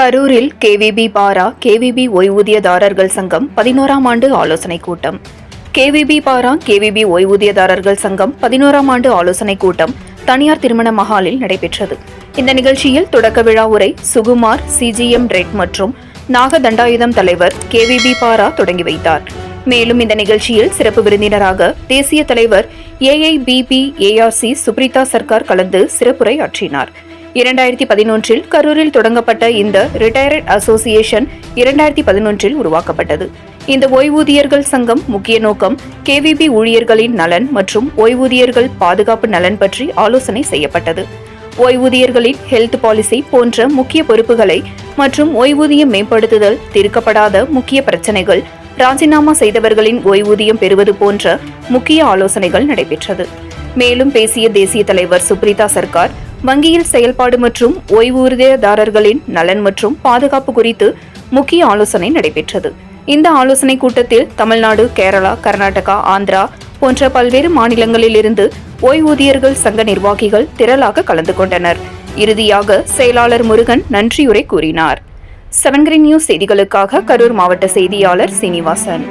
கரூரில் கேவிபி பாரா கேவிபி ஓய்வூதியதாரர்கள் சங்கம் 11ஆம் ஆண்டு ஆலோசனைக் கூட்டம். கேவிபி பாரா கேவிபி ஓய்வூதியதாரர்கள் சங்கம் 11ஆம் ஆண்டு ஆலோசனைக் கூட்டம் தனியார் திருமண மஹாலில் நடைபெற்றது. இந்த நிகழ்ச்சியில் தொடக்க விழா உரை சுகுமார் சிஜிஎம் ரெட் மற்றும் நாகதண்டாயுதம் தலைவர் கேவிபி பாரா தொடங்கி வைத்தார். மேலும் இந்த நிகழ்ச்சியில் சிறப்பு விருந்தினராக தேசிய தலைவர் ஏஐபிபி ஏஆர்சி சுப்ரீதா சர்க்கார் கலந்து சிறப்புரை ஆற்றினார். 2011 கரூரில் தொடங்கப்பட்ட இந்த ரிட்டையர்ட் அசோசியேஷன் 2011 உருவாக்கப்பட்டது. இந்த ஓய்வூதியர்கள் சங்கம் முக்கிய நோக்கம் கேவிபி ஊழியர்களின் நலன் மற்றும் ஓய்வூதியர்கள் பாதுகாப்பு நலன் பற்றி ஆலோசனை செய்யப்பட்டது. ஓய்வூதியர்களின் ஹெல்த் பாலிசி போன்ற முக்கிய பொறுப்புகளை மற்றும் ஓய்வூதியம் மேம்படுத்துதல், தீர்க்கப்படாத முக்கிய பிரச்சினைகள், ராஜினாமா செய்தவர்களின் ஓய்வூதியம் பெறுவது போன்ற முக்கிய ஆலோசனைகள் நடைபெற்றது. மேலும் பேசிய தேசிய தலைவர் சுப்ரீதா சர்க்கார் வங்கியில் செயல்பாடு மற்றும் ஓய்வூதியதாரர்களின் நலன் மற்றும் பாதுகாப்பு குறித்து முக்கிய ஆலோசனை நடைபெற்றது. இந்த ஆலோசனைக் கூட்டத்தில் தமிழ்நாடு, கேரளா, கர்நாடகா, ஆந்திரா போன்ற பல்வேறு மாநிலங்களிலிருந்து ஓய்வூதியர்கள் சங்க நிர்வாகிகள் திரளாக கலந்து கொண்டனர். இறுதியாக செயலாளர் முருகன் நன்றியுரை கூறினார். 7 Green நியூஸ் செய்திகளுக்காக கரூர் மாவட்ட செய்தியாளர் சீனிவாசன்.